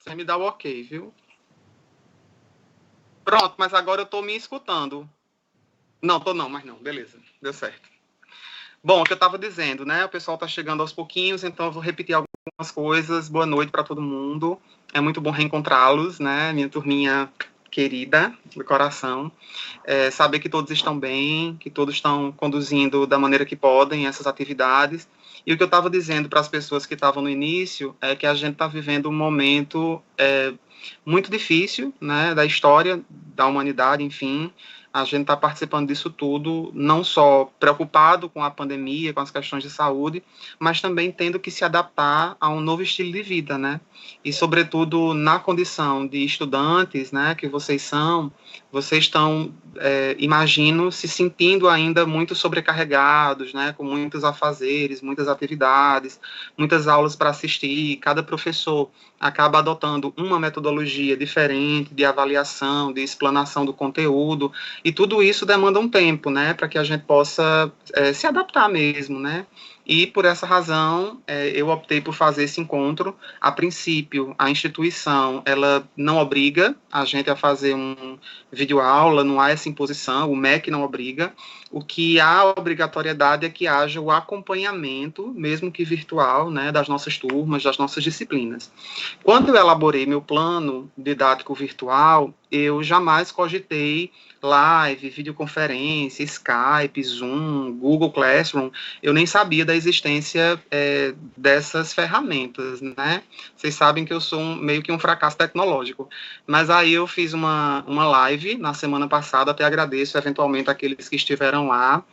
Você me dá o ok, viu? Pronto, mas agora eu estou me escutando. Não, tô não, mas não. Beleza, deu certo. Bom, o que eu estava dizendo, né? O pessoal está chegando aos pouquinhos, então eu vou repetir algumas coisas. Boa noite para todo mundo. É muito bom reencontrá-los, né? Minha turminha querida do coração. Saber que todos estão bem, que todos estão conduzindo da maneira que podem essas atividades. E o que eu estava dizendo para as pessoas que estavam no início é que a gente está vivendo um momento muito difícil, né, da história da humanidade, enfim. A gente está participando disso tudo, não só preocupado com a pandemia, com as questões de saúde, mas também tendo que se adaptar a um novo estilo de vida, né? E, sobretudo, na condição de estudantes, né, que vocês estão, imagino, se sentindo ainda muito sobrecarregados, né, com muitos afazeres, muitas atividades, muitas aulas para assistir. Cada professor acaba adotando uma metodologia diferente de avaliação, de explanação do conteúdo, e tudo isso demanda um tempo, né, para que a gente possa se adaptar mesmo, né? E, por essa razão, eu optei por fazer esse encontro. A princípio, a instituição, ela não obriga a gente a fazer um videoaula, não há essa imposição, o MEC não obriga. O que há obrigatoriedade é que haja o acompanhamento, mesmo que virtual, né, das nossas turmas, das nossas disciplinas. Quando eu elaborei meu plano didático virtual, eu jamais cogitei live, videoconferência, Skype, Zoom, Google Classroom. Eu nem sabia da existência dessas ferramentas, né? Vocês sabem que eu sou meio que um fracasso tecnológico. Mas aí eu fiz uma live na semana passada, até agradeço eventualmente aqueles que estiveram lá,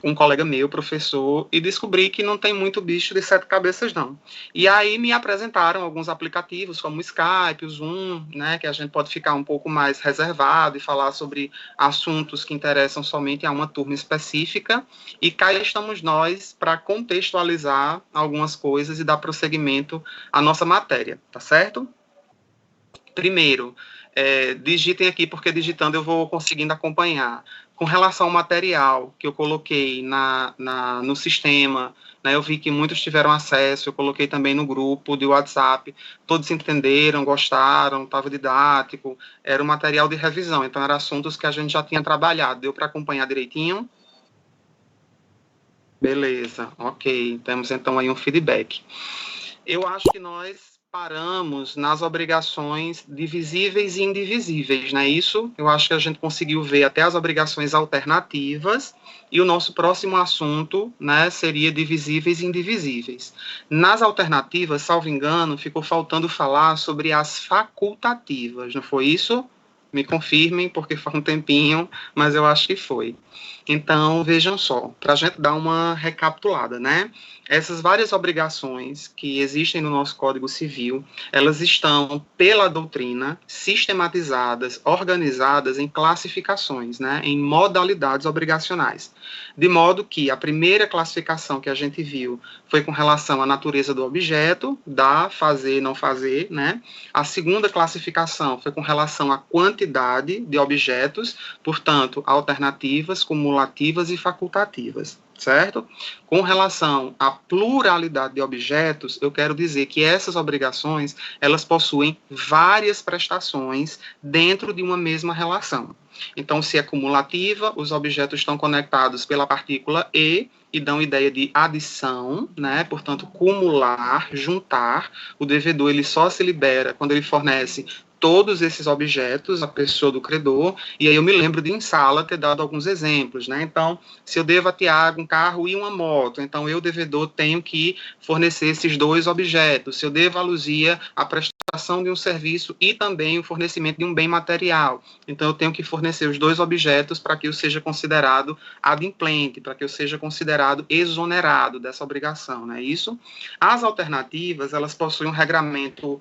com um colega meu, professor, e descobri que não tem muito bicho de 7 cabeças, não. E aí me apresentaram alguns aplicativos, como o Skype, o Zoom, né, que a gente pode ficar um pouco mais reservado e falar sobre assuntos que interessam somente a uma turma específica, e cá estamos nós para contextualizar algumas coisas e dar prosseguimento à nossa matéria, tá certo? Primeiro, digitem aqui, porque digitando eu vou conseguindo acompanhar. Com relação ao material que eu coloquei no sistema, né, eu vi que muitos tiveram acesso, eu coloquei também no grupo de WhatsApp, todos entenderam, gostaram, estava didático, era um material de revisão, então eram assuntos que a gente já tinha trabalhado, deu para acompanhar direitinho? Beleza, ok, temos então aí um feedback. Eu acho que nós paramos nas obrigações divisíveis e indivisíveis, não é isso? Eu acho que a gente conseguiu ver até as obrigações alternativas, e o nosso próximo assunto, né, seria divisíveis e indivisíveis. Nas alternativas, salvo engano, ficou faltando falar sobre as facultativas, não foi isso? Me confirmem, porque faz um tempinho, mas eu acho que foi. Então, vejam só, para a gente dar uma recapitulada, né? Essas várias obrigações que existem no nosso Código Civil, elas estão, pela doutrina, sistematizadas, organizadas em classificações, né? Em modalidades obrigacionais. De modo que a primeira classificação que a gente viu foi com relação à natureza do objeto, dar, fazer, não fazer, né? A segunda classificação foi com relação à quantidade de objetos, portanto, alternativas, cumulativas e facultativas, certo? Com relação à pluralidade de objetos, eu quero dizer que essas obrigações, elas possuem várias prestações dentro de uma mesma relação. Então, se é cumulativa, os objetos estão conectados pela partícula e dão ideia de adição, né? Portanto, cumular, juntar. O devedor ele só se libera quando ele fornece todos esses objetos à pessoa do credor, e aí eu me lembro de em sala ter dado alguns exemplos, né? Então, se eu devo a Tiago um carro e uma moto, então eu, devedor, tenho que fornecer esses 2 objetos. Se eu devo a Luzia a prestação de um serviço e também o fornecimento de um bem material, então eu tenho que fornecer os 2 objetos para que eu seja considerado adimplente, para que eu seja considerado exonerado dessa obrigação, não é isso? As alternativas, elas possuem um regramento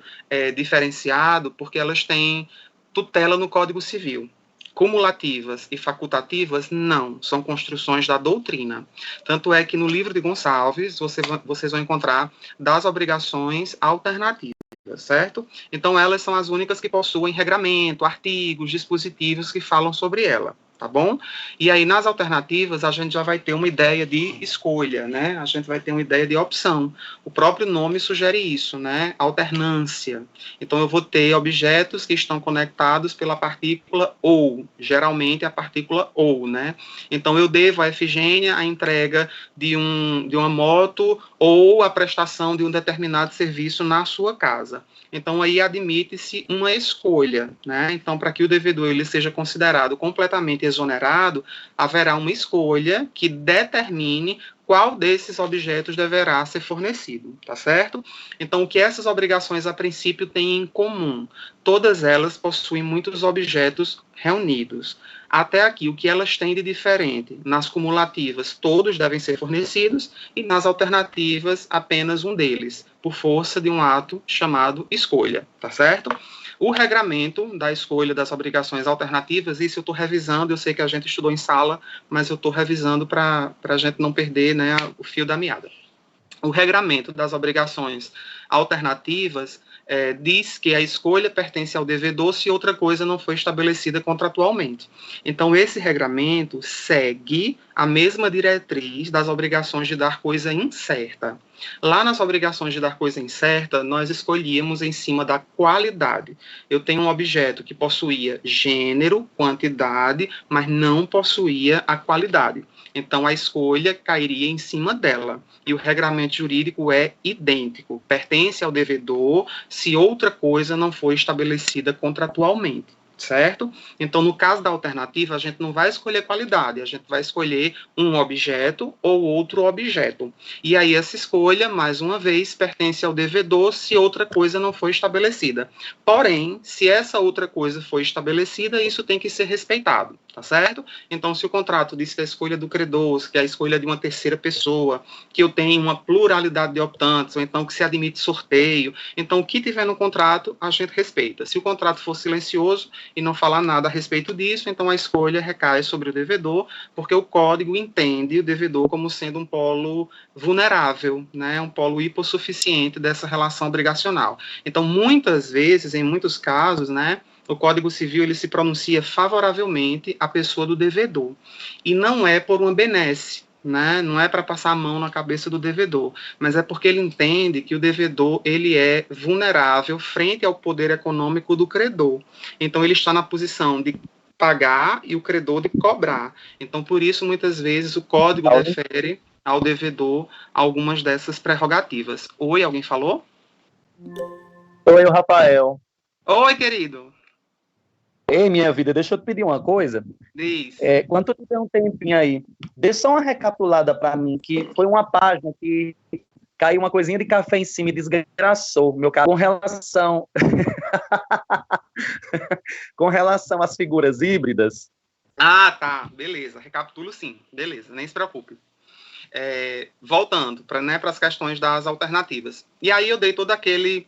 diferenciado, porque elas têm tutela no Código Civil. Cumulativas e facultativas, não, são construções da doutrina. Tanto é que no livro de Gonçalves, vocês vão encontrar das obrigações alternativas, certo? Então, elas são as únicas que possuem regramento, artigos, dispositivos que falam sobre ela. tá bom? E aí, nas alternativas, a gente já vai ter uma ideia de escolha, né? A gente vai ter uma ideia de opção. O próprio nome sugere isso, né? Alternância. Então, eu vou ter objetos que estão conectados pela partícula ou, geralmente a partícula ou, né? Então, eu devo à Efigênia a entrega de uma moto ou a prestação de um determinado serviço na sua casa. Então, aí admite-se uma escolha, né? Então, para que o devedor ele seja considerado completamente exonerado, haverá uma escolha que determine qual desses objetos deverá ser fornecido, tá certo? Então, o que essas obrigações, a princípio, têm em comum? Todas elas possuem muitos objetos reunidos. Até aqui, o que elas têm de diferente? Nas cumulativas, todos devem ser fornecidos, e nas alternativas, apenas um deles, por força de um ato chamado escolha, tá certo? O regramento da escolha das obrigações alternativas, isso eu estou revisando, eu sei que a gente estudou em sala, mas eu estou revisando para a gente não perder, né, o fio da meada. O regramento das obrigações alternativas diz que a escolha pertence ao devedor se outra coisa não foi estabelecida contratualmente. Então, esse regramento segue a mesma diretriz das obrigações de dar coisa incerta. Lá nas obrigações de dar coisa incerta, nós escolhíamos em cima da qualidade. Eu tenho um objeto que possuía gênero, quantidade, mas não possuía a qualidade. Então, a escolha cairia em cima dela. E o regramento jurídico é idêntico. Pertence ao devedor se outra coisa não foi estabelecida contratualmente, certo? Então, no caso da alternativa, a gente não vai escolher qualidade, a gente vai escolher um objeto ou outro objeto. E aí, essa escolha, mais uma vez, pertence ao devedor se outra coisa não foi estabelecida. Porém, se essa outra coisa foi estabelecida, isso tem que ser respeitado, tá certo? Então, se o contrato diz que a escolha do credor, que é a escolha de uma terceira pessoa, que eu tenho uma pluralidade de optantes, ou então que se admite sorteio, então o que tiver no contrato, a gente respeita. Se o contrato for silencioso e não falar nada a respeito disso, então a escolha recai sobre o devedor, porque o código entende o devedor como sendo um polo vulnerável, né, um polo hipossuficiente dessa relação obrigacional. Então, muitas vezes, em muitos casos, né, o Código Civil ele se pronuncia favoravelmente à pessoa do devedor. E não é por uma benesse, né? Não é para passar a mão na cabeça do devedor, mas é porque ele entende que o devedor ele é vulnerável frente ao poder econômico do credor. Então, ele está na posição de pagar e o credor de cobrar. Então, por isso, muitas vezes, o Código defere ao devedor algumas dessas prerrogativas. Oi, alguém falou? Oi, o Rafael. Oi, querido. Ei, minha vida, deixa eu te pedir uma coisa. Diz. Quando tu tiver um tempinho aí, dê só uma recapitulada para mim, que foi uma página que caiu uma coisinha de café em cima e desgraçou, meu cara, com relação às figuras híbridas. Ah, tá, beleza, recapitulo sim, beleza, nem se preocupe. Voltando para as questões das alternativas. E aí eu dei todo aquele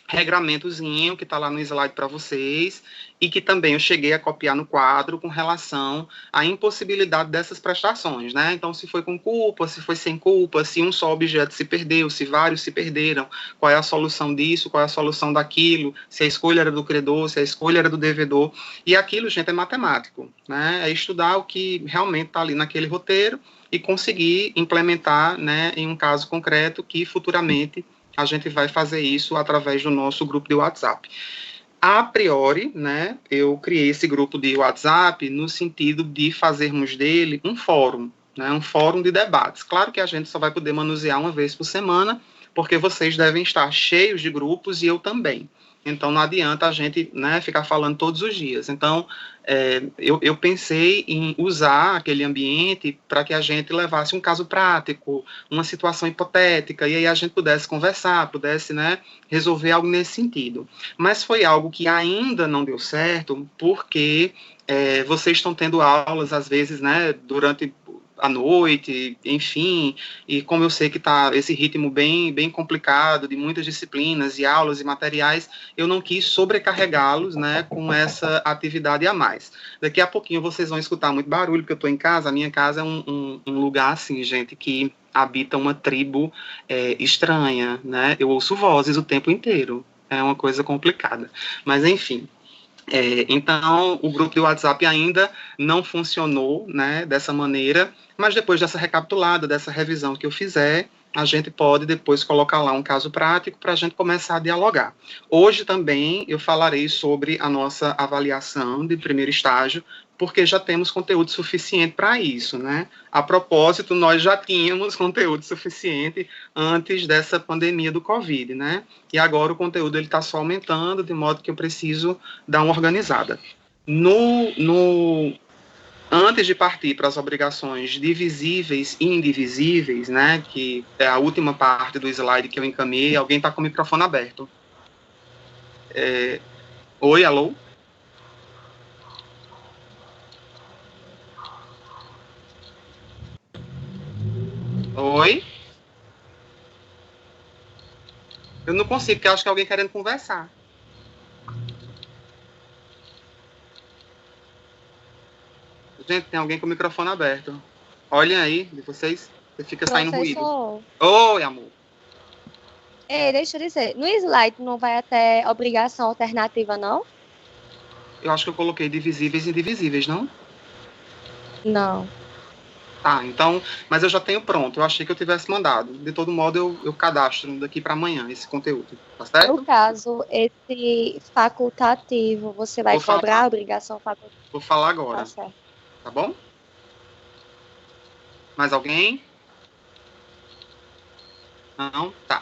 regramentozinho que está lá no slide para vocês e que também eu cheguei a copiar no quadro com relação à impossibilidade dessas prestações, né? Então, se foi com culpa, se foi sem culpa, se um só objeto se perdeu, se vários se perderam, qual é a solução disso, qual é a solução daquilo, se a escolha era do credor, se a escolha era do devedor. E aquilo, gente, é matemático, né? É estudar o que realmente está ali naquele roteiro e conseguir implementar, né, em um caso concreto que futuramente a gente vai fazer isso através do nosso grupo de WhatsApp. A priori, né, eu criei esse grupo de WhatsApp no sentido de fazermos dele um fórum, né, um fórum de debates. Claro que a gente só vai poder manusear uma vez por semana, porque vocês devem estar cheios de grupos e eu também. Então, não adianta a gente, né, ficar falando todos os dias. Então, eu pensei em usar aquele ambiente para que a gente levasse um caso prático, uma situação hipotética, e aí a gente pudesse conversar, pudesse, né, resolver algo nesse sentido. Mas foi algo que ainda não deu certo, porque vocês estão tendo aulas, às vezes, né, durante à noite, enfim, e como eu sei que está esse ritmo bem complicado, de muitas disciplinas e aulas e materiais, eu não quis sobrecarregá-los, né, com essa atividade a mais. Daqui a pouquinho vocês vão escutar muito barulho, porque eu estou em casa, a minha casa é um lugar, assim, gente, que habita uma tribo estranha, né, eu ouço vozes o tempo inteiro, é uma coisa complicada, mas enfim. Então, o grupo de WhatsApp ainda não funcionou, né, dessa maneira, mas depois dessa recapitulada, dessa revisão que eu fizer, a gente pode depois colocar lá um caso prático para a gente começar a dialogar. Hoje também eu falarei sobre a nossa avaliação de primeiro estágio, porque já temos conteúdo suficiente para isso, né? A propósito, nós já tínhamos conteúdo suficiente antes dessa pandemia do Covid, né? E agora o conteúdo ele está só aumentando, de modo que eu preciso dar uma organizada. Antes de partir para as obrigações divisíveis e indivisíveis, né, que é a última parte do slide que eu encaminhei, alguém está com o microfone aberto. Oi, alô? Oi? Eu não consigo, porque eu acho que é alguém querendo conversar. Gente, tem alguém com o microfone aberto. Olhem aí, de vocês, você fica saindo ruído. Oi, amor. Ei, deixa eu dizer, no slide não vai até obrigação alternativa, não? Eu acho que eu coloquei divisíveis e indivisíveis, não? Não. Tá, então, mas eu já tenho pronto, eu achei que eu tivesse mandado. De todo modo, eu cadastro daqui para amanhã esse conteúdo, tá certo? No caso, esse facultativo, você vai cobrar a obrigação facultativa? Vou falar agora. Tá certo. Tá bom? Mais alguém? Não? Tá.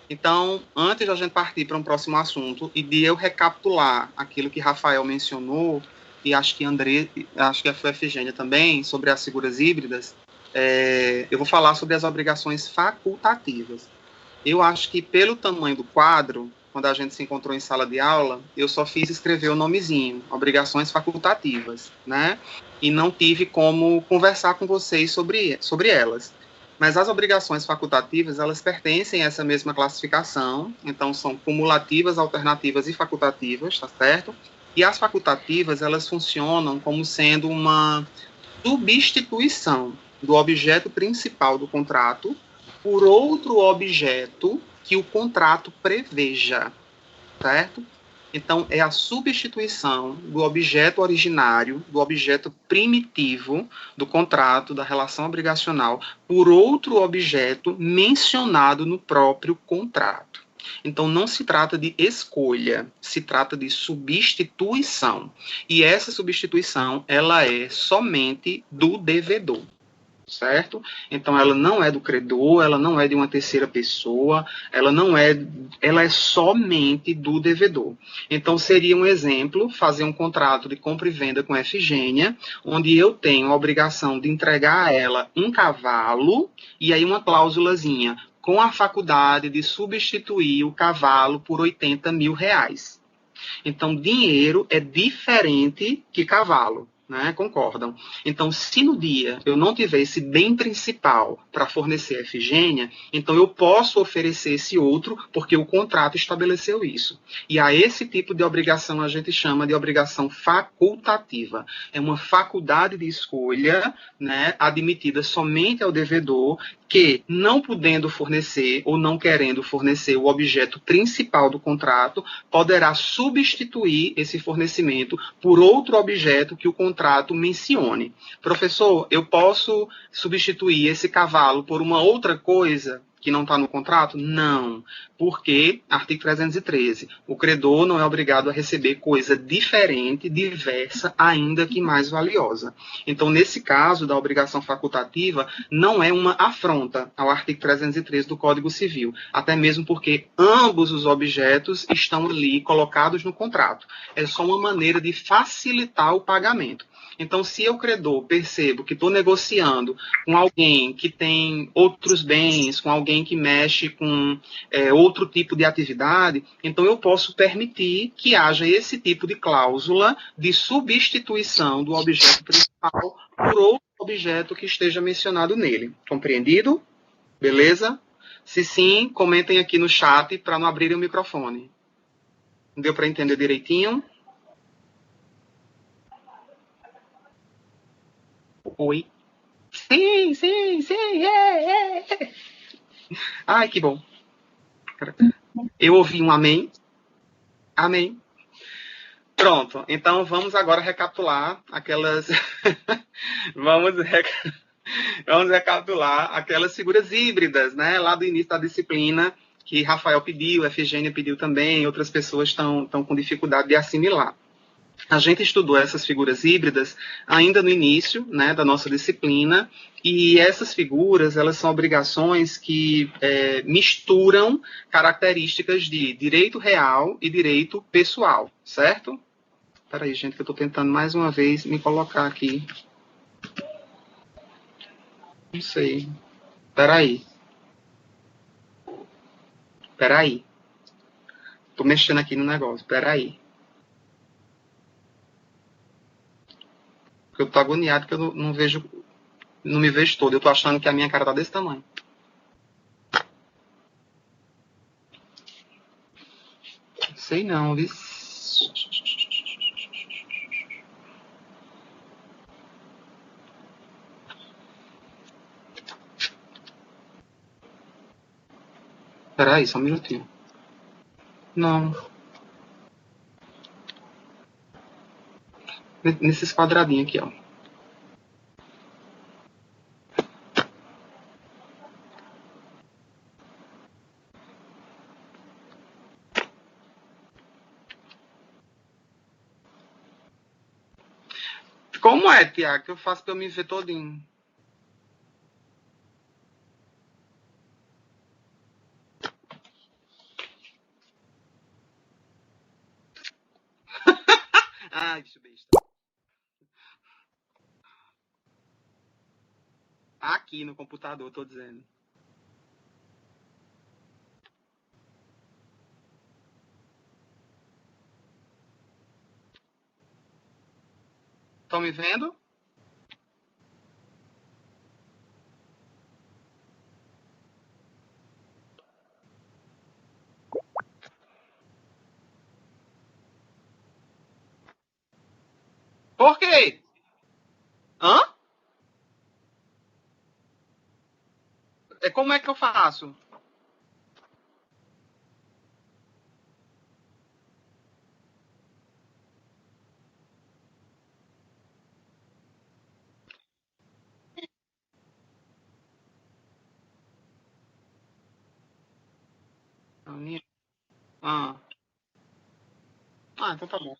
Então, antes de a gente partir para um próximo assunto e de eu recapitular aquilo que Rafael mencionou, e acho que acho que a Efigênia também, sobre as figuras híbridas, eu vou falar sobre as obrigações facultativas. Eu acho que pelo tamanho do quadro, quando a gente se encontrou em sala de aula, eu só fiz escrever o nomezinho, obrigações facultativas, né? E não tive como conversar com vocês sobre elas. Mas as obrigações facultativas, elas pertencem a essa mesma classificação, então são cumulativas, alternativas e facultativas, tá certo? E as facultativas, elas funcionam como sendo uma substituição do objeto principal do contrato por outro objeto que o contrato preveja, certo? Então, é a substituição do objeto originário, do objeto primitivo do contrato, da relação obrigacional, por outro objeto mencionado no próprio contrato. Então, não se trata de escolha, se trata de substituição. E essa substituição, ela é somente do devedor. Certo? Então ela não é do credor, ela não é de uma terceira pessoa, ela é somente do devedor. Então seria um exemplo fazer um contrato de compra e venda com a Efigênia, onde eu tenho a obrigação de entregar a ela um cavalo e aí uma cláusulazinha com a faculdade de substituir o cavalo por R$80.000. Então dinheiro é diferente que cavalo. Né, concordam? Então, se no dia eu não tiver esse bem principal para fornecer a Efigênia, então eu posso oferecer esse outro porque o contrato estabeleceu isso. E a esse tipo de obrigação a gente chama de obrigação facultativa. É uma faculdade de escolha, né, admitida somente ao devedor que, não podendo fornecer ou não querendo fornecer o objeto principal do contrato, poderá substituir esse fornecimento por outro objeto que o contrato mencione. Professor, eu posso substituir esse cavalo por uma outra coisa que não está no contrato? Não, porque, artigo 313, o credor não é obrigado a receber coisa diferente, diversa, ainda que mais valiosa. Então, nesse caso da obrigação facultativa, não é uma afronta ao artigo 313 do Código Civil, até mesmo porque ambos os objetos estão ali colocados no contrato. É só uma maneira de facilitar o pagamento. Então, se eu, credor, percebo que estou negociando com alguém que tem outros bens, com alguém que mexe com outro tipo de atividade, então eu posso permitir que haja esse tipo de cláusula de substituição do objeto principal por outro objeto que esteja mencionado nele. Compreendido? Beleza? Se sim, comentem aqui no chat para não abrirem o microfone. Deu para entender direitinho? Oi? Sim, sim, sim. Ai, que bom. Eu ouvi um amém. Amém. Pronto, então vamos agora recapitular aquelas... vamos recapitular aquelas figuras híbridas, né, lá do início da disciplina, que Rafael pediu, Efigênia pediu também, outras pessoas estão com dificuldade de assimilar. A gente estudou essas figuras híbridas ainda no início, né, da nossa disciplina, e essas figuras, elas são obrigações que misturam características de direito real e direito pessoal, certo? Espera aí, gente, que eu estou tentando mais uma vez me colocar aqui. Não sei. Espera aí. Estou mexendo aqui no negócio, espera aí. Eu tô agoniado que eu não vejo, não me vejo todo. Eu tô achando que a minha cara tá desse tamanho. Sei não, viu? Peraí, só um minutinho. Não. Nesses quadradinhos aqui, ó. Como é, Tiago, que eu faço pra eu me ver todinho? Ai, bicho besta. Aqui no computador, tô dizendo. Estão me vendo? Por quê? Hã? Como é que eu faço? Ah, então tá bom.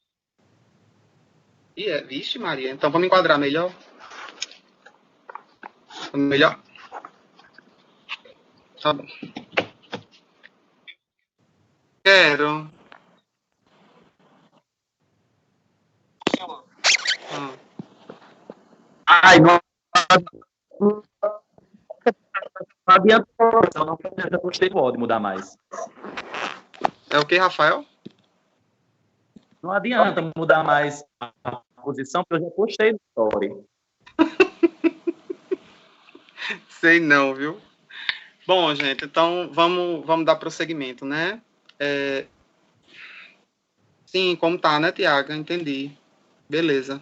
Vixe, Maria. Então vamos enquadrar melhor? Melhor? Tá bom. Quero. Ah. Ai, não adianta, não adianta, eu gostei de mudar mais. É o que, Rafael? Não adianta mudar mais a posição, porque eu já postei no story. Sei não, viu? Bom, gente, então vamos dar prosseguimento, né? Sim, como tá, né, Tiago? Entendi. Beleza.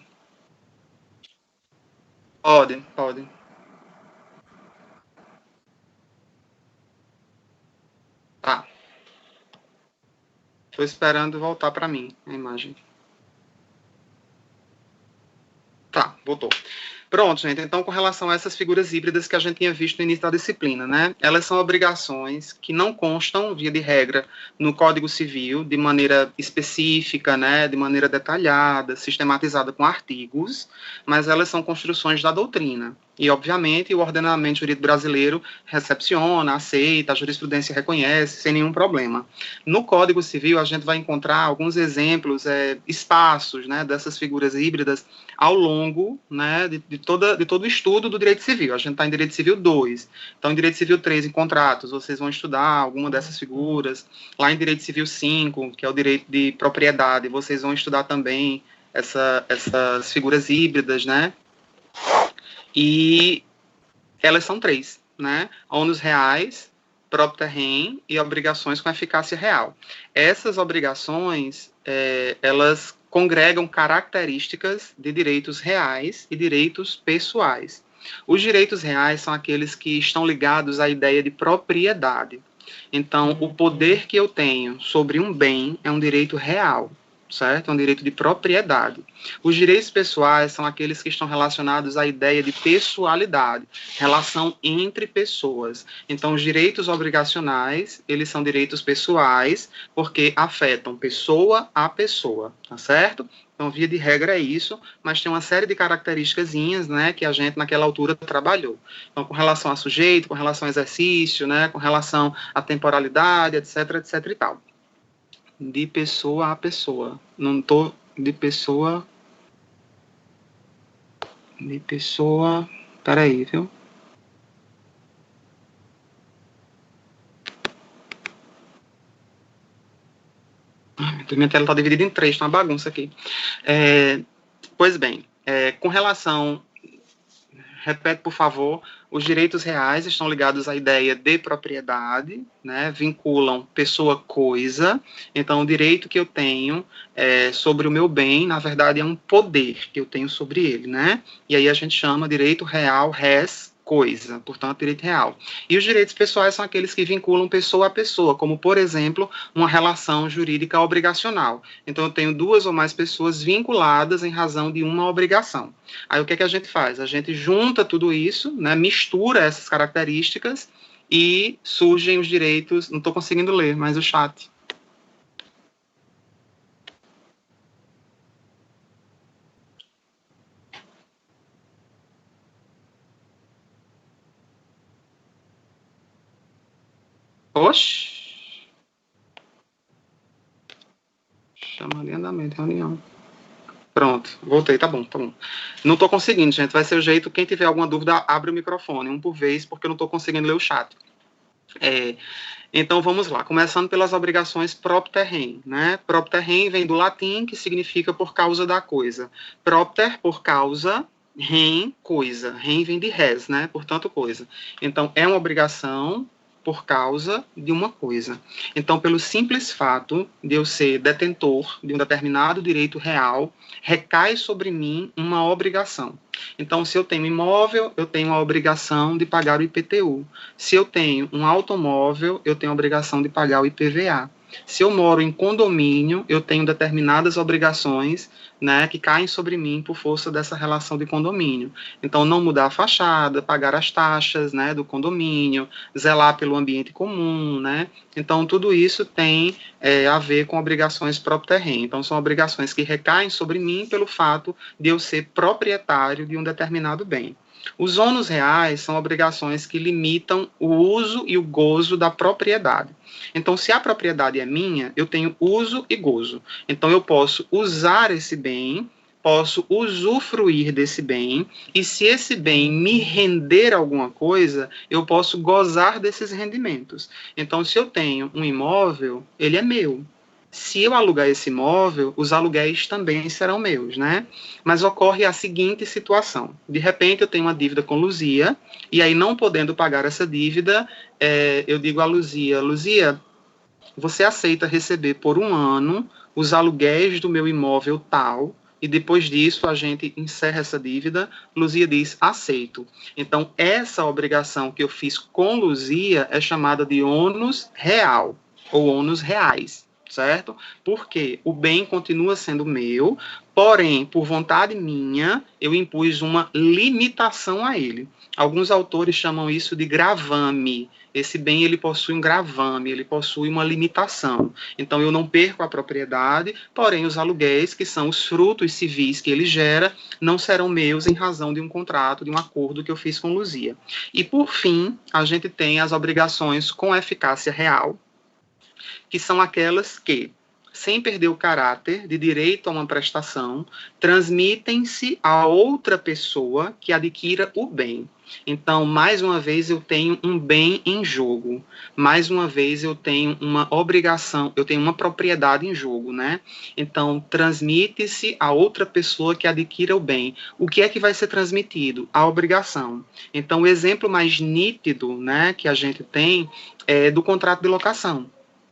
Pode. Tá. Tô esperando voltar para mim a imagem. Tá, voltou. Pronto, gente. Então, com relação a essas figuras híbridas que a gente tinha visto no início da disciplina, né? Elas são obrigações que não constam, via de regra, no Código Civil, de maneira específica, né? De maneira detalhada, sistematizada com artigos, mas elas são construções da doutrina. E, obviamente, o ordenamento jurídico brasileiro recepciona, aceita, a jurisprudência reconhece, sem nenhum problema. No Código Civil, a gente vai encontrar alguns exemplos, espaços, né, dessas figuras híbridas ao longo, né, de todo o estudo do direito civil. A gente está em direito civil 2. Então, em direito civil 3, em contratos, vocês vão estudar alguma dessas figuras. Lá em direito civil 5, que é o direito de propriedade, vocês vão estudar também essas figuras híbridas, né? E elas são 3, né? Ônus reais, próprio terreno e obrigações com eficácia real. Essas obrigações, elas congregam características de direitos reais e direitos pessoais. Os direitos reais são aqueles que estão ligados à ideia de propriedade. Então, o poder que eu tenho sobre um bem é um direito real. certo? É um direito de propriedade. Os direitos pessoais são aqueles que estão relacionados à ideia de pessoalidade, relação entre pessoas. Então, os direitos obrigacionais, eles são direitos pessoais, porque afetam pessoa a pessoa, tá certo? Então, via de regra é isso, mas tem uma série de características, né, que a gente naquela altura trabalhou. Então, com relação a sujeito, com relação a exercício, né, com relação à temporalidade, etc e tal. De pessoa a pessoa. Não tô de pessoa. Peraí, viu? Minha tela está dividida em 3, tá uma bagunça aqui. Pois bem, com relação. Repete, por favor. Os direitos reais estão ligados à ideia de propriedade, né? Vinculam pessoa-coisa. Então, o direito que eu tenho sobre o meu bem, na verdade, é um poder que eu tenho sobre ele, né? E aí a gente chama direito real, res, coisa, portanto, direito real. E os direitos pessoais são aqueles que vinculam pessoa a pessoa, como, por exemplo, uma relação jurídica obrigacional. Então, eu tenho 2 ou mais pessoas vinculadas em razão de uma obrigação. Aí, o que é que a gente faz? A gente junta tudo isso, né, mistura essas características e surgem os direitos... Não estou conseguindo ler, mas o chat... Oxi. Chama de andamento, reunião. Pronto, voltei, tá bom. Não tô conseguindo, gente, vai ser o jeito, quem tiver alguma dúvida, abre o microfone, um por vez, porque eu não tô conseguindo ler o chat. Então, vamos lá, começando pelas obrigações propter rem, né? Propter rem vem do latim, que significa por causa da coisa. Propter, por causa, rem, coisa. Rem vem de res, né? Portanto, coisa. Então, é uma obrigação por causa de uma coisa. Então, pelo simples fato de eu ser detentor de um determinado direito real, recai sobre mim uma obrigação. Então, se eu tenho imóvel, eu tenho a obrigação de pagar o IPTU. Se eu tenho um automóvel, eu tenho a obrigação de pagar o IPVA. Se eu moro em condomínio, eu tenho determinadas obrigações, né, que caem sobre mim por força dessa relação de condomínio. Então, não mudar a fachada, pagar as taxas, né, do condomínio, zelar pelo ambiente comum, né? Então, tudo isso tem a ver com obrigações propter rem. Então, são obrigações que recaem sobre mim pelo fato de eu ser proprietário de um determinado bem. Os ônus reais são obrigações que limitam o uso e o gozo da propriedade. Então, se a propriedade é minha, eu tenho uso e gozo. Então, eu posso usar esse bem, posso usufruir desse bem, e se esse bem me render alguma coisa, eu posso gozar desses rendimentos. Então, se eu tenho um imóvel, ele é meu. Se eu alugar esse imóvel, os aluguéis também serão meus, né? Mas ocorre a seguinte situação. De repente, eu tenho uma dívida com Luzia, e aí, não podendo pagar essa dívida, eu digo a Luzia, Luzia, você aceita receber por 1 ano os aluguéis do meu imóvel tal, e depois disso a gente encerra essa dívida? Luzia diz, aceito. Então, essa obrigação que eu fiz com Luzia é chamada de ônus real, ou ônus reais. Certo? Porque o bem continua sendo meu, porém, por vontade minha, eu impus uma limitação a ele. Alguns autores chamam isso de gravame. Esse bem, ele possui um gravame, ele possui uma limitação. Então, eu não perco a propriedade, porém, os aluguéis, que são os frutos civis que ele gera, não serão meus em razão de um contrato, de um acordo que eu fiz com Luzia. E, por fim, a gente tem as obrigações com eficácia real, que são aquelas que, sem perder o caráter de direito a uma prestação, transmitem-se a outra pessoa que adquira o bem. Então, mais uma vez, eu tenho um bem em jogo. Mais uma vez, eu tenho uma obrigação, eu tenho uma propriedade em jogo, né? Então, transmite-se a outra pessoa que adquira o bem. O que é que vai ser transmitido? A obrigação. Então, o exemplo mais nítido, né, que a gente tem é do contrato de locação.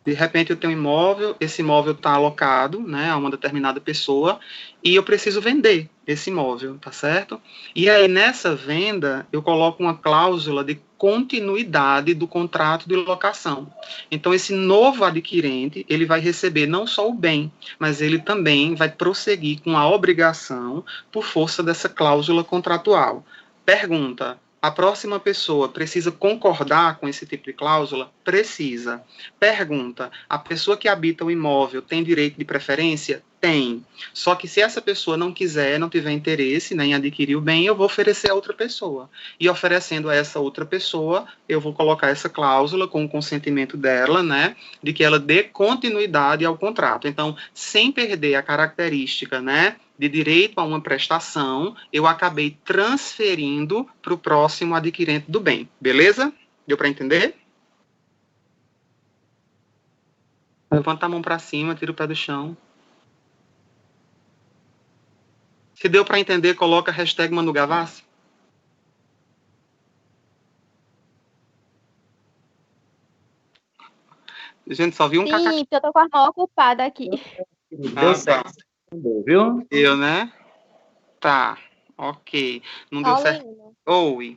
De repente eu tenho um imóvel, esse imóvel está alocado, né, a uma determinada pessoa, e eu preciso vender esse imóvel, tá certo? E aí, nessa venda, eu coloco uma cláusula de continuidade do contrato de locação. Então, esse novo adquirente, ele vai receber não só o bem, mas ele também vai prosseguir com a obrigação por força dessa cláusula contratual. Pergunta: a próxima pessoa precisa concordar com esse tipo de cláusula? Precisa. Pergunta: a pessoa que habita o imóvel tem direito de preferência? Tem. Só que se essa pessoa não quiser, não tiver interesse, né, em adquirir o bem, eu vou oferecer a outra pessoa. E oferecendo a essa outra pessoa, eu vou colocar essa cláusula com o consentimento dela, né, de que ela dê continuidade ao contrato. Então, sem perder a característica, né, de direito a uma prestação, eu acabei transferindo para o próximo adquirente do bem. Beleza? Deu para entender? Levanta a mão para cima, tira o pé do chão. Se deu para entender, coloca a hashtag Manu Gavassi. Gente, só vi um cacá. Sim, porque eu tô com a mão ocupada aqui. Deu certo. Viu? Deu, né? Tá. Ok. Não deu certo. Paulina, Oi.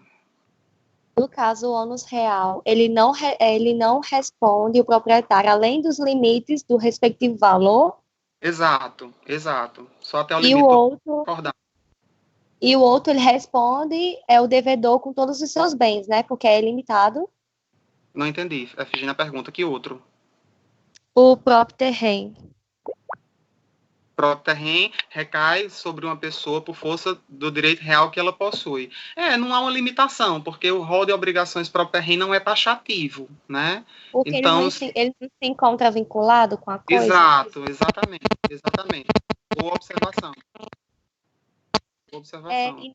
no caso, o ônus real, ele não responde o proprietário, além dos limites do respectivo valor, Exato, exato. Só até o e limite o do outro, concordar. ele responde o devedor com todos os seus bens, né? Porque é ilimitado Não entendi. Fiz na pergunta. Que outro? o próprio terreno. Próprio terreno recai sobre uma pessoa por força do direito real que ela possui. Não há uma limitação, porque o rol de obrigações próprio terreno não é taxativo, né? Porque Então, ele não se encontra vinculado com a coisa. exato, exatamente. Boa observação. Boa observação.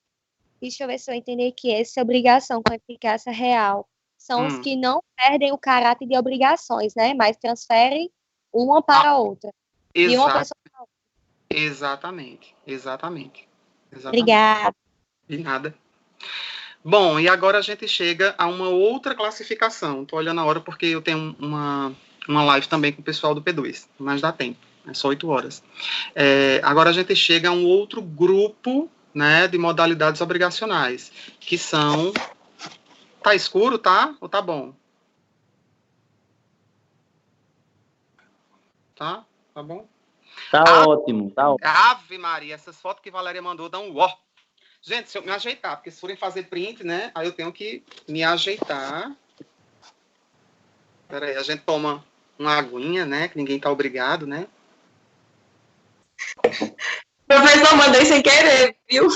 Deixa eu ver se eu entendi aqui. Essa obrigação com eficácia real são os que não perdem o caráter de obrigações, né? Mas transferem uma para a outra. E uma pessoa para a outra. Exatamente. Obrigada. De nada. Bom, e agora a gente chega a uma outra classificação. Estou olhando a hora porque eu tenho uma live também com o pessoal do P2, mas dá tempo, é só 8 horas. Agora a gente chega a um outro grupo, né, de modalidades obrigacionais, que são... Tá escuro, tá? Ou tá bom? Tá bom? Tá ótimo, tá ótimo. Ave Maria, essas fotos que Valéria mandou dão um ó. Gente, se eu me ajeitar, porque se forem fazer print, né, aí eu tenho que me ajeitar. Peraí, a gente toma uma aguinha, né, que ninguém tá obrigado, né? Professor, mandei sem querer, viu?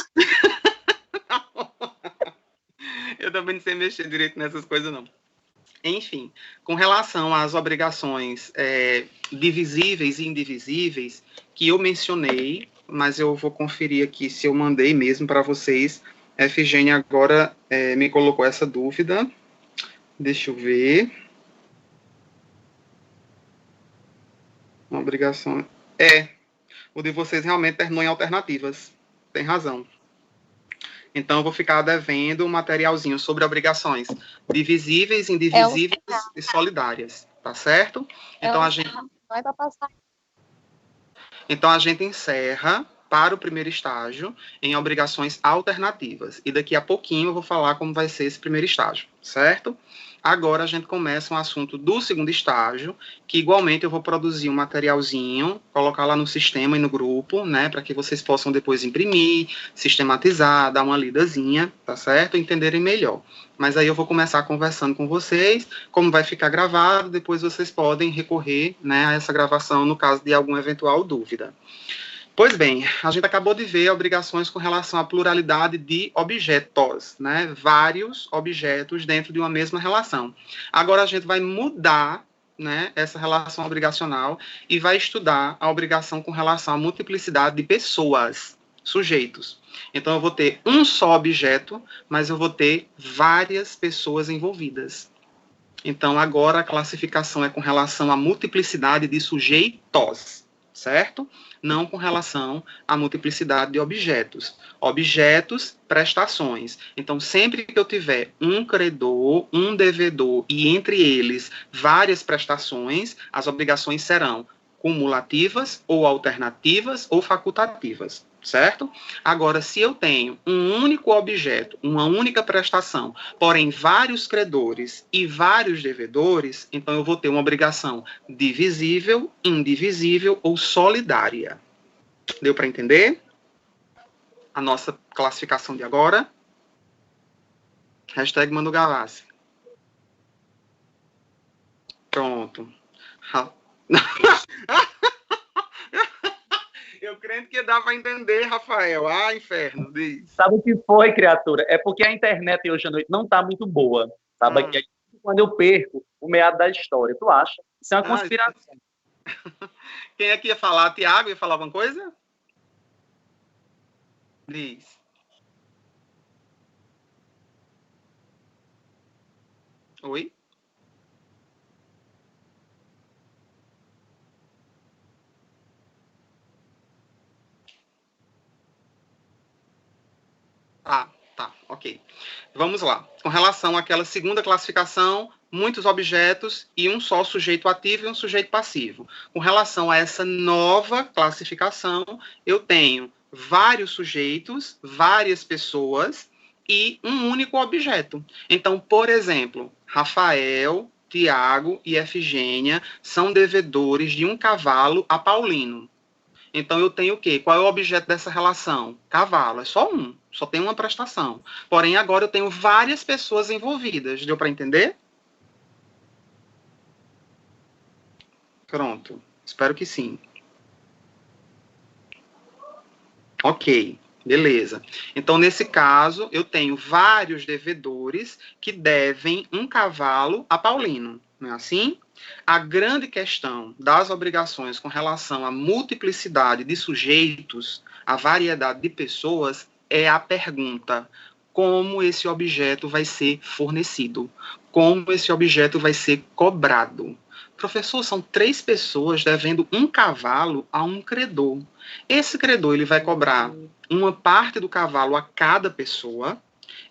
Eu também não sei mexer direito nessas coisas, não. Enfim, com relação às obrigações divisíveis e indivisíveis, que eu mencionei, mas eu vou conferir aqui se eu mandei mesmo para vocês. A Efigênia agora me colocou essa dúvida. Deixa eu ver. Uma obrigação... o de vocês realmente terminou em alternativas. Tem razão. Então, eu vou ficar devendo um materialzinho sobre obrigações divisíveis, indivisíveis e solidárias, tá certo? Então, a gente... Não é para passar. Então, a gente encerra para o primeiro estágio em obrigações alternativas. E daqui a pouquinho eu vou falar como vai ser esse primeiro estágio, certo? Agora a gente começa um assunto do segundo estágio, que igualmente eu vou produzir um materialzinho, colocar lá no sistema e no grupo, né, para que vocês possam depois imprimir, sistematizar, dar uma lidazinha, tá certo? Entenderem melhor. Mas aí eu vou começar conversando com vocês, como vai ficar gravado, depois vocês podem recorrer, né, a essa gravação no caso de alguma eventual dúvida. Pois bem, a gente acabou de ver obrigações com relação à pluralidade de objetos, né? Vários objetos dentro de uma mesma relação. Agora a gente vai mudar, né, essa relação obrigacional e vai estudar a obrigação com relação à multiplicidade de pessoas, sujeitos. Então eu vou ter um só objeto, mas eu vou ter várias pessoas envolvidas. Então agora a classificação é com relação à multiplicidade de sujeitos. certo? Não com relação à multiplicidade de objetos. Objetos, prestações. Então, sempre que eu tiver um credor, um devedor e entre eles várias prestações, as obrigações serão cumulativas ou alternativas ou facultativas, certo? Agora, se eu tenho um único objeto, uma única prestação, porém vários credores e vários devedores, então eu vou ter uma obrigação divisível, indivisível ou solidária. Deu para entender? A nossa classificação de agora. Hashtag Manu Gavassi. Pronto. Eu creio que dá para entender, Rafael. Ah, inferno, diz. Sabe o que foi, criatura? É porque a internet hoje à noite não está muito boa. Sabe? Que quando eu perco o meado da história. Tu acha? Isso é uma conspiração. Quem é que ia falar? Tiago ia falar alguma coisa? Diz. Oi? Tá, ok. Vamos lá. Com relação àquela segunda classificação, muitos objetos e um só sujeito ativo e um sujeito passivo. Com relação a essa nova classificação, eu tenho vários sujeitos, várias pessoas e um único objeto. Então, por exemplo, Rafael, Tiago e Efigênia são devedores de um cavalo a Paulino. Então, eu tenho o quê? Qual é o objeto dessa relação? Cavalo. É só um. Só tem uma prestação. Porém, agora eu tenho várias pessoas envolvidas. Deu para entender? Pronto. Espero que sim. Ok. Beleza. Então, nesse caso, eu tenho vários devedores que devem um cavalo a Paulino. Não é assim? A grande questão das obrigações com relação à multiplicidade de sujeitos, à variedade de pessoas, é a pergunta: como esse objeto vai ser fornecido? Como esse objeto vai ser cobrado? Professor, são 3 pessoas devendo um cavalo a um credor. Esse credor ele vai cobrar uma parte do cavalo a cada pessoa.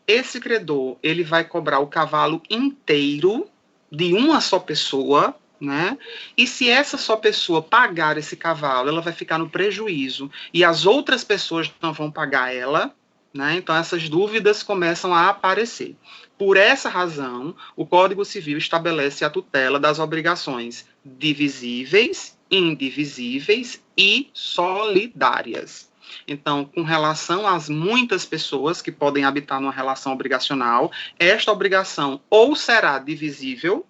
Esse credor ele vai cobrar o cavalo inteiro de uma só pessoa, né? E se essa só pessoa pagar esse cavalo, ela vai ficar no prejuízo e as outras pessoas não vão pagar ela, né? Então essas dúvidas começam a aparecer. Por essa razão, o Código Civil estabelece a tutela das obrigações divisíveis, indivisíveis e solidárias. Então, com relação às muitas pessoas que podem habitar numa relação obrigacional, esta obrigação ou será divisível,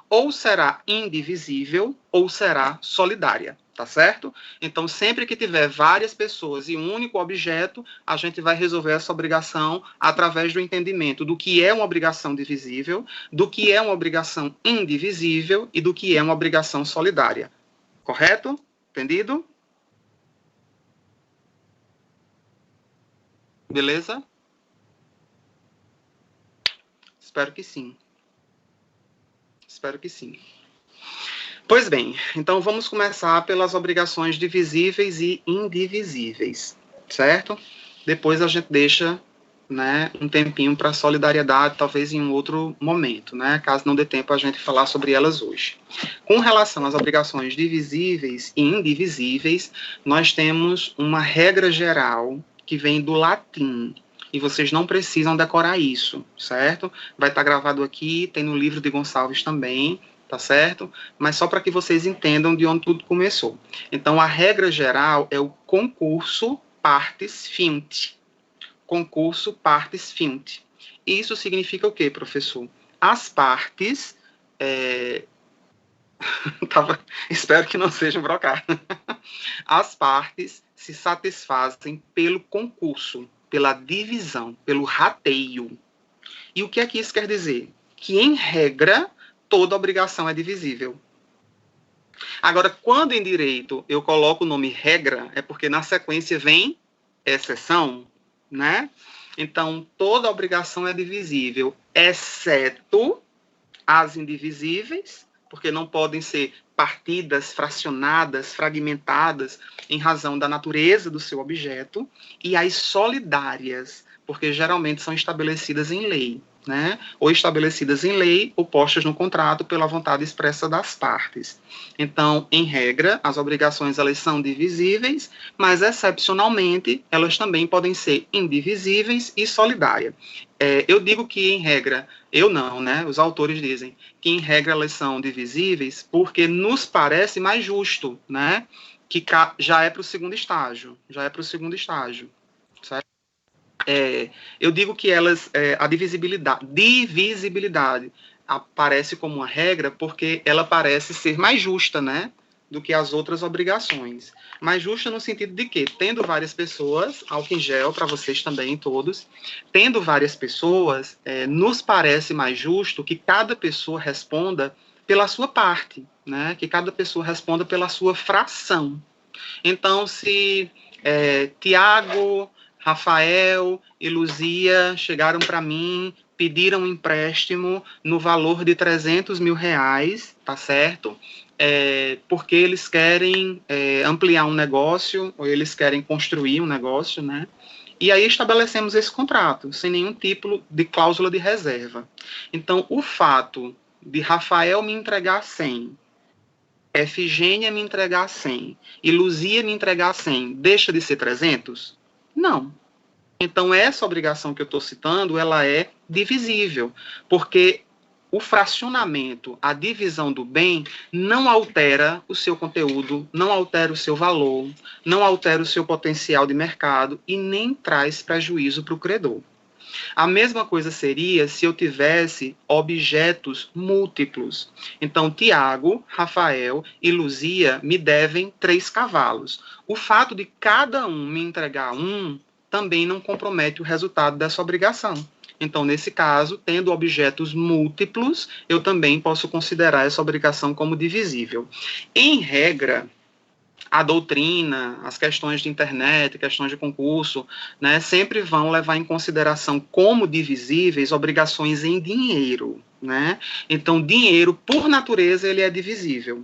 ou será indivisível, ou será solidária, tá certo? Então, sempre que tiver várias pessoas e um único objeto, a gente vai resolver essa obrigação através do entendimento do que é uma obrigação divisível, do que é uma obrigação indivisível e do que é uma obrigação solidária. Correto? Entendido? Beleza? Espero que sim. Espero que sim. Pois bem, então vamos começar pelas obrigações divisíveis e indivisíveis, certo? Depois a gente deixa, né, um tempinho para solidariedade, talvez em um outro momento, né, caso não dê tempo a gente falar sobre elas hoje. Com relação às obrigações divisíveis e indivisíveis, nós temos uma regra geral que vem do latim, e vocês não precisam decorar isso, certo? Vai estar gravado aqui, tem no livro de Gonçalves também, tá certo? Mas só para que vocês entendam de onde tudo começou. Então, a regra geral é o concurso partes fint. Concurso partes fint. Isso significa o quê, professor? As partes... Espero que não seja um brocar. As partes se satisfazem pelo concurso, pela divisão, pelo rateio. E o que é que isso quer dizer? Que, em regra, toda obrigação é divisível. Agora, quando em direito eu coloco o nome regra, é porque na sequência vem exceção, né? Então, toda obrigação é divisível, exceto as indivisíveis, porque não podem ser partidas, fracionadas, fragmentadas, em razão da natureza do seu objeto, e as solidárias, porque geralmente são estabelecidas em lei, né? Ou estabelecidas em lei ou postas no contrato pela vontade expressa das partes. Então, em regra, as obrigações elas são divisíveis, mas excepcionalmente elas também podem ser indivisíveis e solidárias. Eu digo que em regra, eu não, né? Os autores dizem que em regra elas são divisíveis porque nos parece mais justo, né? Que já é para o segundo estágio, certo? Eu digo que elas, a divisibilidade aparece como uma regra porque ela parece ser mais justa, né, do que as outras obrigações. Mais justa no sentido de que, tendo várias pessoas, álcool em gel para vocês também, todos, tendo várias pessoas, nos parece mais justo que cada pessoa responda pela sua parte, né, que cada pessoa responda pela sua fração. Então, se Tiago, Rafael e Luzia chegaram para mim, pediram um empréstimo no valor de 300 mil reais, tá certo? Porque eles querem ampliar um negócio, ou eles querem construir um negócio, né? E aí estabelecemos esse contrato, sem nenhum tipo de cláusula de reserva. Então, o fato de Rafael me entregar 100, Efigênia me entregar 100 e Luzia me entregar 100, deixa de ser 300? Não. Então, essa obrigação que eu estou citando, ela é divisível, porque o fracionamento, a divisão do bem, não altera o seu conteúdo, não altera o seu valor, não altera o seu potencial de mercado e nem traz prejuízo para o credor. A mesma coisa seria se eu tivesse objetos múltiplos. Então, Tiago, Rafael e Luzia me devem 3 cavalos. O fato de cada um me entregar um também não compromete o resultado dessa obrigação. Então, nesse caso, tendo objetos múltiplos, eu também posso considerar essa obrigação como divisível. Em regra, a doutrina, as questões de internet, questões de concurso, né, sempre vão levar em consideração como divisíveis obrigações em dinheiro, né? Então, dinheiro, por natureza, ele é divisível.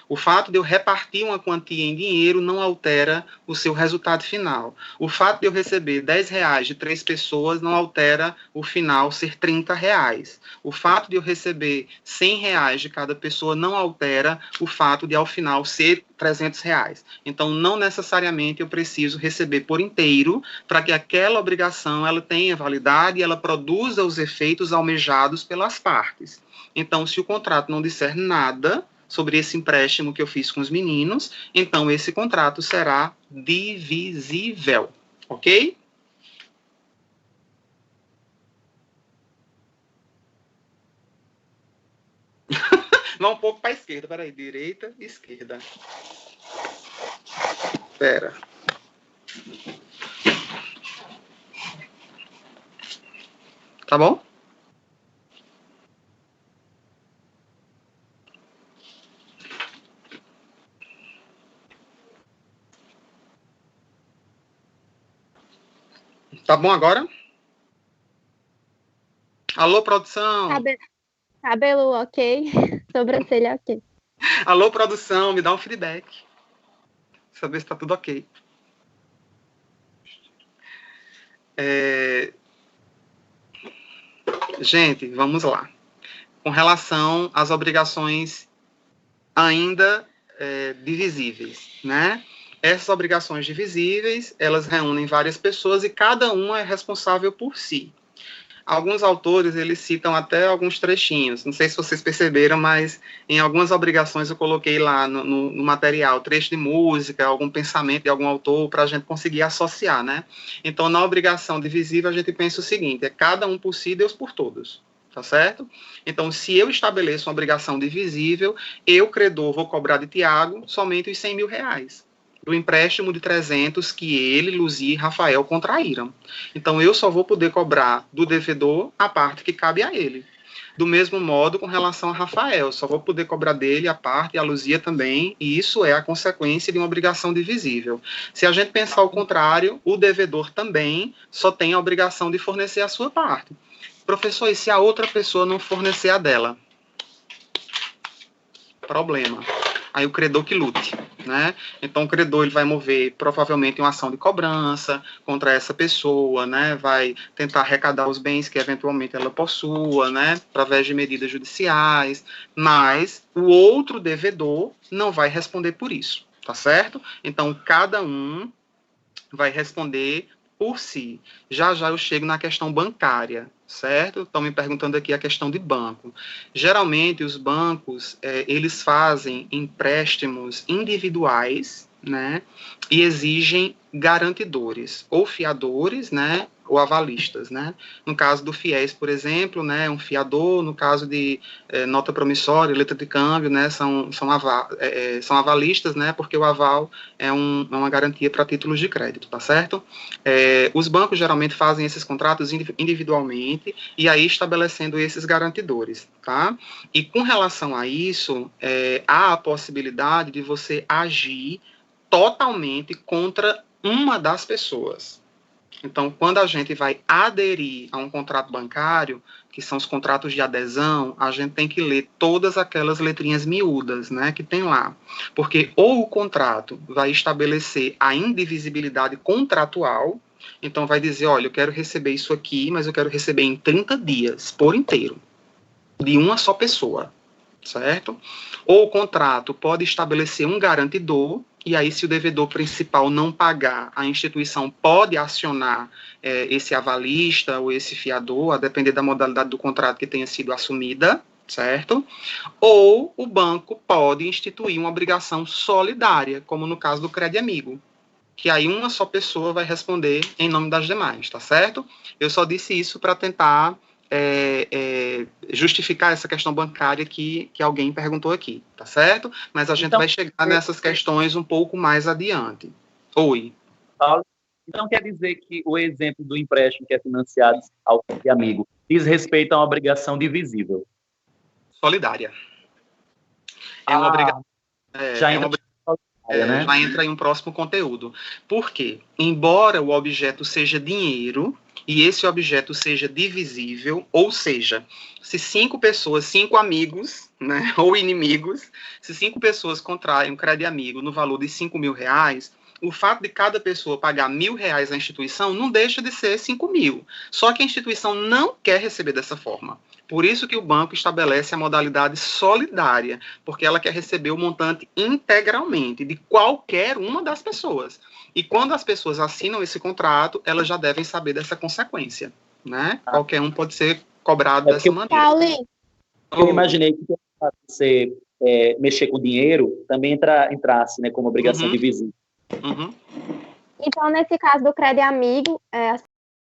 O fato de eu repartir uma quantia em dinheiro não altera o seu resultado final. O fato de eu receber 10 reais de 3 pessoas não altera o final ser 30 reais. O fato de eu receber 100 reais de cada pessoa não altera o fato de, ao final, ser 300 reais. Então, não necessariamente eu preciso receber por inteiro para que aquela obrigação ela tenha validade e ela produza os efeitos almejados pelas partes. Então, se o contrato não disser nada sobre esse empréstimo que eu fiz com os meninos, então esse contrato será divisível, ok? Vá um pouco para a esquerda, peraí, direita, esquerda. Espera. Tá bom? Tá bom agora? Alô, produção? Cabelo ok, sobrancelha ok. Alô, produção, me dá um feedback. Saber se tá tudo ok. Gente, vamos lá. Com relação às obrigações ainda divisíveis, né? Essas obrigações divisíveis, elas reúnem várias pessoas e cada uma é responsável por si. Alguns autores, eles citam até alguns trechinhos, não sei se vocês perceberam, mas em algumas obrigações eu coloquei lá no material, trecho de música, algum pensamento de algum autor, para a gente conseguir associar, né? Então, na obrigação divisível, a gente pensa o seguinte, é cada um por si, Deus por todos, tá certo? Então, se eu estabeleço uma obrigação divisível, eu, credor, vou cobrar de Tiago somente os 100 mil reais. Do empréstimo de 300 que ele, Luzia e Rafael contraíram. Então, eu só vou poder cobrar do devedor a parte que cabe a ele. Do mesmo modo, com relação a Rafael, só vou poder cobrar dele a parte e a Luzia também, e isso é a consequência de uma obrigação divisível. Se a gente pensar o contrário, o devedor também só tem a obrigação de fornecer a sua parte. Professor, e se a outra pessoa não fornecer a dela? Problema. aí o credor que lute, né? Então o credor ele vai mover provavelmente uma ação de cobrança contra essa pessoa, né? Vai tentar arrecadar os bens que eventualmente ela possua, né? Através de medidas judiciais, mas o outro devedor não vai responder por isso, tá certo? Então cada um vai responder por si. Já eu chego na questão bancária, certo? Estão me perguntando aqui a questão de banco. Geralmente, os bancos, eles fazem empréstimos individuais, né? E exigem garantidores, ou fiadores, né? Ou avalistas, né? No caso do FIES, por exemplo, né? Um fiador, no caso de nota promissória, letra de câmbio, né? São avalistas, né? Porque o aval é uma garantia para títulos de crédito, tá certo? Os bancos geralmente fazem esses contratos individualmente e aí estabelecendo esses garantidores, tá? E com relação a isso, há a possibilidade de você agir totalmente contra uma das pessoas. Então, quando a gente vai aderir a um contrato bancário, que são os contratos de adesão, a gente tem que ler todas aquelas letrinhas miúdas, né, que tem lá. Porque ou o contrato vai estabelecer a indivisibilidade contratual, então vai dizer, olha, eu quero receber isso aqui, mas eu quero receber em 30 dias, por inteiro, de uma só pessoa, certo? Ou o contrato pode estabelecer um garantidor, e aí, se o devedor principal não pagar, a instituição pode acionar esse avalista ou esse fiador, a depender da modalidade do contrato que tenha sido assumida, certo? Ou o banco pode instituir uma obrigação solidária, como no caso do crédito amigo, que aí uma só pessoa vai responder em nome das demais, tá certo? Eu só disse isso para tentar justificar essa questão bancária que alguém perguntou aqui, tá certo? Mas a gente vai chegar nessas questões um pouco mais adiante. Oi. Então quer dizer que o exemplo do empréstimo que é financiado ao amigo diz respeito a uma obrigação divisível? Solidária. É uma obrigação. Já entra em um próximo conteúdo. Por quê? Embora o objeto seja dinheiro, e esse objeto seja divisível, ou seja, se 5 pessoas, 5 amigos, né, ou inimigos, se 5 pessoas contraem um crédito amigo no valor de R$5.000, o fato de cada pessoa pagar R$1.000 à instituição não deixa de ser 5.000. Só que a instituição não quer receber dessa forma. Por isso que o banco estabelece a modalidade solidária, porque ela quer receber o montante integralmente de qualquer uma das pessoas. E quando as pessoas assinam esse contrato, elas já devem saber dessa consequência, né? Qualquer um pode ser cobrado dessa maneira. Paulinho. Eu imaginei que você mexer com dinheiro também entrasse, né, como obrigação divisível. Então, nesse caso do crédito amigo,